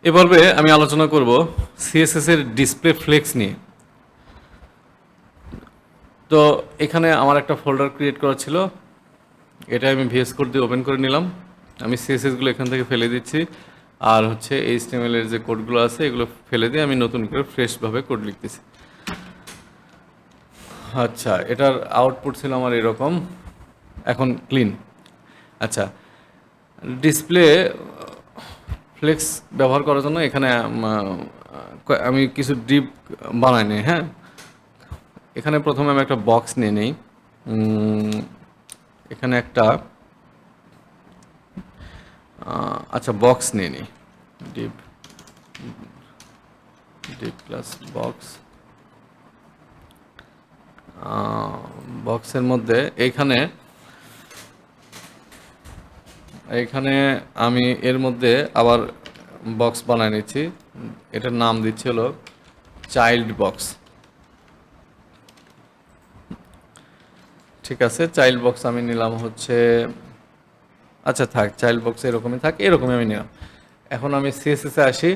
এ পর্বে আমি আলোচনা করব সিএসএস এর ডিসপ্লে ফ্লেক্স নিয়ে। তো এখানে আমার একটা ফোল্ডার ক্রিয়েট করা ছিল, এটা আমি ভিএস কোড দিয়ে ওপেন করে নিলাম। আমি সিএসএসগুলো এখান থেকে ফেলে দিচ্ছি, আর হচ্ছে এইচটিএমএল এর যে কোডগুলো আছে এগুলো ফেলে দিয়ে আমি নতুন করে ফ্রেশভাবে কোড লিখতেছি। আচ্ছা, এটার আউটপুট ছিল আমার এরকম, এখন ক্লিন। আচ্ছা, ডিসপ্লে ফ্লেক্স ব্যবহার করার জন্য এখানে আমি কিছু ডিপ বানাই নিই। হ্যাঁ, এখানে প্রথমে আমি একটা বক্স নিয়ে নিই। এখানে একটা আচ্ছা বক্স নিয়ে নিই, ডিপ ডিপ ক্লাস বক্স। বক্সের মধ্যে এইখানে আমি এর মধ্যে আবার বক্স বানায় নিচ্ছি। এটার নাম দিচ্ছি হলো চাইল্ড বক্স। ঠিক আছে, চাইল্ড বক্স আমি নিলাম হচ্ছে, আচ্ছা থাক, চাইল্ড বক্স এরকমই থাক, এরকমই আমি নিলাম। এখন আমি সিএসএসে আসি।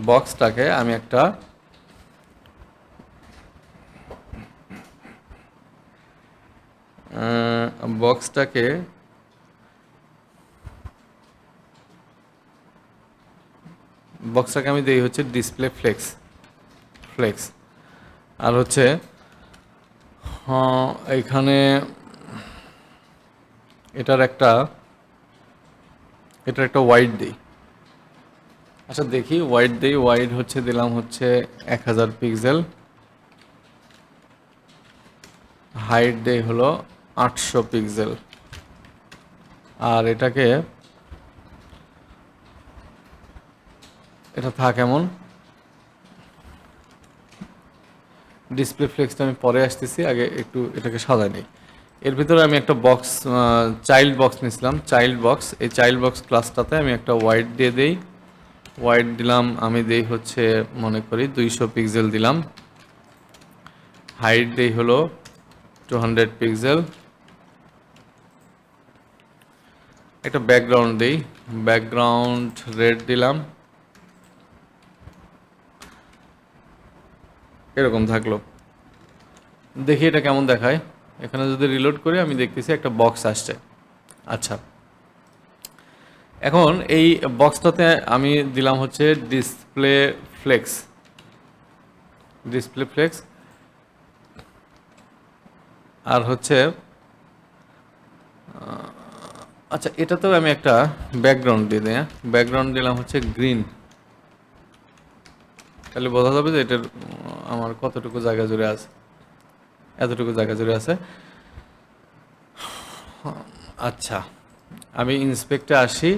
বক্সটাকে আমি একটা বক্সটাকে আমি দিই হচ্ছে ডিসপ্লে ফ্লেক্স। আর হচ্ছে এইখানে এটার একটা ওয়াইড দিই। আচ্ছা দেখি, ওয়াইড হচ্ছে দিলাম হচ্ছে 1000 পিক্সেল, হাইট দেই হলো 800 পিক্সেল। আর এটা থাক এমন। ডিসপ্লে ফ্লেক্সটা আমি পরে আসতেছি, আগে একটু এটাকে সাজাই নিই। এর ভিতরে আমি একটা বক্স, চাইল্ড বক্স নিয়েছিলাম, চাইল্ড বক্স। এই চাইল্ড বক্স ক্লাসটাতে আমি একটা ওয়াইড দিয়ে দেই। ওয়াইড দিলাম, আমি দেই হচ্ছে মনে করি 200 পিক্সেল দিলাম। হাইট দেই হলো 200 পিক্সেল। একটা ব্যাকগ্রাউন্ড দেই, ব্যাকগ্রাউন্ড রেড দিলাম, এরকম থাকলো। দেখি এটা কেমন দেখায়। এখানে যদি রিলোড করি আমি দেখতেছি একটা বক্স আসছে। আচ্ছা, এখন এই বক্সটাতে আমি দিলাম হচ্ছে ডিসপ্লে ফ্লেক্স। আর হচ্ছে আচ্ছা, এটাতেও আমি একটা ব্যাকগ্রাউন্ড দিয়ে দিই। ব্যাকগ্রাউন্ড দিলাম হচ্ছে গ্রিন। তাহলে বোঝা যাবে যে এটার আমার কতটুকু জায়গা জুড়ে আছে, এতটুকু জায়গা জুড়ে আছে। আচ্ছা, আমি ইন্সপেক্টে আসি।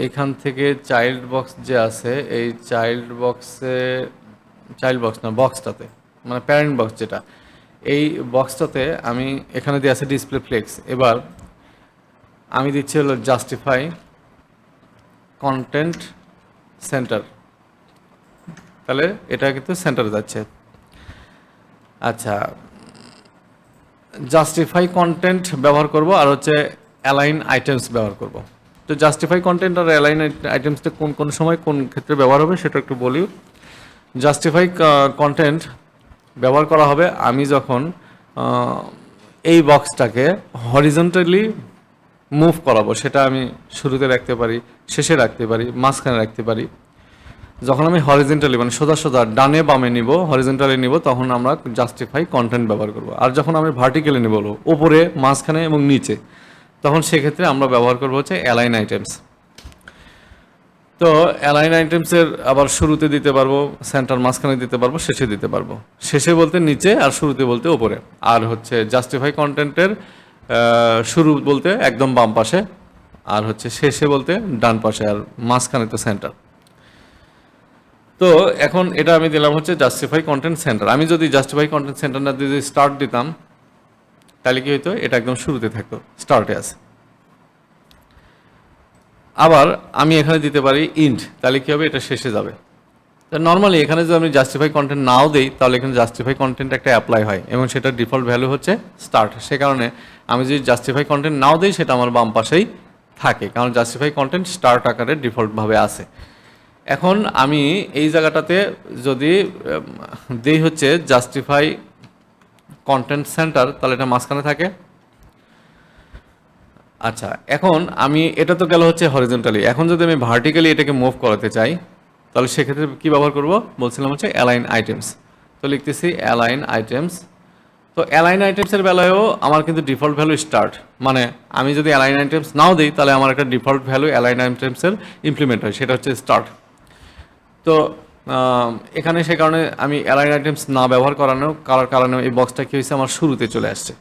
এইখান থেকে চাইল্ড বক্স যে আছে, এই বক্সটাতে মানে প্যারেন্ট বক্স যেটা, এই বক্সটাতে আমি এখানে দিয়ে আছে ডিসপ্লে ফ্লেক্স। এবার আমি দিচ্ছি হলো জাস্টিফাই কন্টেন্ট সেন্টার, তাহলে এটা কিন্তু সেন্টারে যাচ্ছে। আচ্ছা, জাস্টিফাই কন্টেন্ট ব্যবহার করব, আর হচ্ছে অ্যালাইন আইটেমস ব্যবহার করব। তো জাস্টিফাই কন্টেন্ট আর অ্যালাইন আইটেমসটা কোন সময় কোন ক্ষেত্রে ব্যবহার হবে সেটা একটু বলি। জাস্টিফাই কন্টেন্ট ব্যবহার করা হবে আমি যখন এই বক্সটাকে হরিজন্টালি মুভ করাবো। সেটা আমি শুরুতে রাখতে পারি, শেষে রাখতে পারি, মাঝখানে রাখতে পারি। যখন আমি হরিজন্টালি মানে সোজা ডানে বামে নিব, হরিজন্টালি নিব, তখন আমরা জাস্টিফাই কন্টেন্ট ব্যবহার করব। আর যখন আমি ভার্টিক্যালি নিব, উপরে, মাঝখানে এবং নিচে, তখন সেক্ষেত্রে আমরা ব্যবহার করব হচ্ছে অ্যালাইন আইটেমস। তো অ্যালাইন আইটেমসের আবার শুরুতে দিতে পারবো, সেন্টার মাঝখানে দিতে পারবো, শেষে দিতে পারবো। শেষে বলতে নিচে, আর শুরুতে বলতে উপরে। আর হচ্ছে জাস্টিফাই কন্টেন্টের শুরু বলতে একদম বাম পাশে, আর হচ্ছে শেষে বলতে ডান পাশে, আর মাঝখানে তো সেন্টার। তো এখন এটা আমি দিলাম হচ্ছে জাস্টিফাই কন্টেন্ট সেন্টার। আমি যদি জাস্টিফাই কন্টেন্ট সেন্টার না দিয়ে স্টার্ট দিতাম, তাহলে কি হইতো, এটা একদম শুরুতে থাকতো, স্টার্টে আছে। আবার আমি এখানে দিতে পারি ইন্ট, তাহলে কি হবে, এটা শেষে যাবে। নর্মালি এখানে যদি আমি জাস্টিফাই কন্টেন্ট নাও দেই, তাহলে এখানে জাস্টিফাই কন্টেন্ট একটা অ্যাপ্লাই হয় এবং সেটার ডিফল্ট ভ্যালু হচ্ছে স্টার্ট। সে কারণে আমি যদি জাস্টিফাই কন্টেন্ট নাও দিই, সেটা আমার বাম পাশেই থাকে, কারণ জাস্টিফাই কন্টেন্ট স্টার্ট আকারে ডিফল্টভাবে আছে। এখন আমি এই জায়গাটাতে যদি দেই হচ্ছে জাস্টিফাই কন্টেন্ট সেন্টার, তাহলে এটা মাঝখানে থাকে। আচ্ছা, এখন আমি এটা তো গেল হচ্ছে হরিজন্টালি। এখন যদি আমি ভার্টিক্যালি এটাকে মুভ করাতে চাই, তাহলে সেক্ষেত্রে কি ব্যবহার করব? বলছিলাম হচ্ছে অ্যালাইন আইটেমস। তো লিখতেছি অ্যালাইন আইটেমস। তো অ্যালাইন আইটেমসের বেলায়ও আমার কিন্তু ডিফল্ট ভ্যালু স্টার্ট, মানে আমি যদি অ্যালাইন আইটেমস নাও দিই তাহলে আমার একটা ডিফল্ট ভ্যালু অ্যালাইন আইটেমসের ইমপ্লিমেন্ট হয়, সেটা হচ্ছে স্টার্ট। তো এখানে সে কারণে আমি অ্যালাইন আইটেমস না ব্যবহার করার কারণে এই বক্সটা কি হয়েছে, আমার শুরুতে চলে আসছে।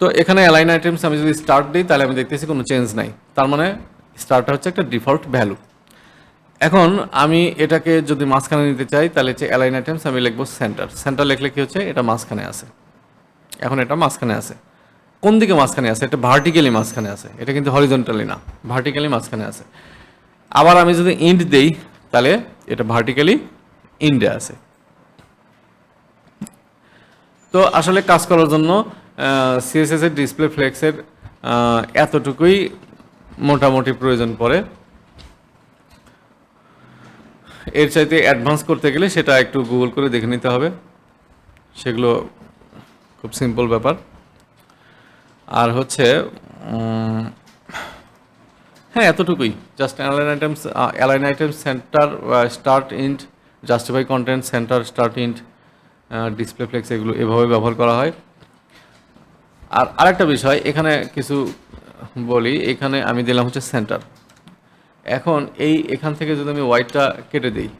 তো এখানে অ্যালাইন আইটেমস আমি যদি স্টার্ট দিই তাহলে আমি দেখতেছি কোনো চেঞ্জ নাই, তার মানে স্টার্টটা হচ্ছে একটা ডিফল্ট ভ্যালু। এখন আমি এটাকে যদি মাঝখানে নিতে চাই তাহলে হচ্ছে অ্যালাইন আইটেমস আমি লিখবো সেন্টার। সেন্টার লিখলে কি হচ্ছে, এটা মাঝখানে আছে। এখন এটা মাঝখানে আছে, কোন দিকে মাঝখানে আছে? এটা ভার্টিক্যালি মাঝখানে আছে, এটা কিন্তু হরিজন্টালি না, ভার্টিক্যালি মাঝখানে আছে। আবার আমি যদি ইন্ড দেই তাহলে এটা ভার্টিক্যালি ইন্ডে আছে। তো আসলে কাজ করার জন্য সিএসএস এর ডিসপ্লে ফ্লেক্সের এতটুকুই মোটামুটি প্রয়োজন পড়ে। এর চাইতে অ্যাডভান্স করতে গেলে সেটা একটু গুগল করে দেখে নিতে হবে, সেগুলো খুব সিম্পল ব্যাপার। আর হচ্ছে হ্যাঁ, এতটুকুই, just align items centre start int, justify content centre start int, display flakes, এগুলো এভাবে ব্যবহার করা হয়। আর আরেকটা বিষয় এখানে কিছু বলি, এখানে আমি দিলাম হচ্ছে সেন্টার। এখন এখান থেকে যদি আমি ওয়াইডটা কেটে দিই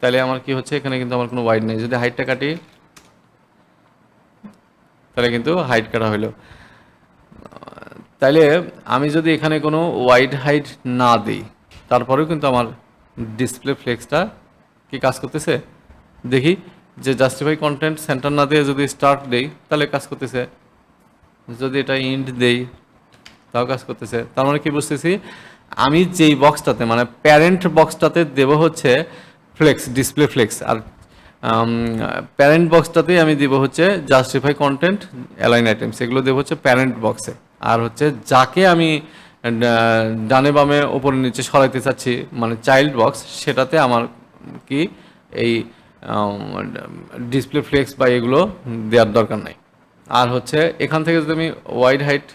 তাহলে আমার কি হচ্ছে, এখানে কিন্তু আমার কোনো ওয়াইড নেই। যদি হাইটটা কাটি তাহলে কিন্তু হাইট কাটা হলো। তাইলে আমি যদি এখানে কোনো ওয়াইড হাইট না দিই তারপরেও কিন্তু আমার ডিসপ্লে ফ্লেক্সটা কি কাজ করতেছে দেখি, যে জাস্টিফাই কন্টেন্ট সেন্টার না দিয়ে যদি স্টার্ট দেই তাহলে কাজ করতেছে, যদি এটা ইন্ড দেই তাও কাজ করতেছে। তার মানে কি বুঝতেছি, আমি যেই বক্সটাতে মানে প্যারেন্ট বক্সটাতে দেব হচ্ছে ফ্লেক্স, ডিসপ্লে ফ্লেক্স, আর প্যারেন্ট বক্সটাতেই আমি দিব হচ্ছে জাস্টিফাই কন্টেন্ট অ্যালাইন আইটেমস, এগুলো দেবো হচ্ছে প্যারেন্ট বক্সে। আর হচ্ছে যাকে আমি ডানে বামে ওপরে নিচে সরাইতে চাচ্ছি মানে চাইল্ড বক্স, সেটাতে আমার কি এই ডিসপ্লে ফ্লেক্স বা এগুলো দেওয়ার দরকার নাই। আর হচ্ছে এখান থেকে যদি আমি ওয়াইড হাইট,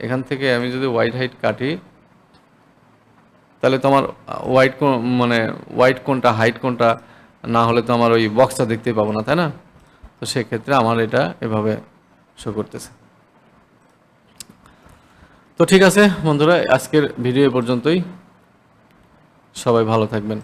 এখান থেকে আমি যদি ওয়াইড হাইট কাটি তাহলে তো আমার মানে ওয়াইড কোনটা হাইট কোনটা না হলে তো আমার ওই বক্সটা দেখতেই পাবো না, তাই না? তো সেক্ষেত্রে আমার এটা এভাবে শো করতেছে। তো ঠিক আছে বন্ধুরা, আজকের ভিডিও এ পর্যন্তই। সবাই ভালো থাকবেন।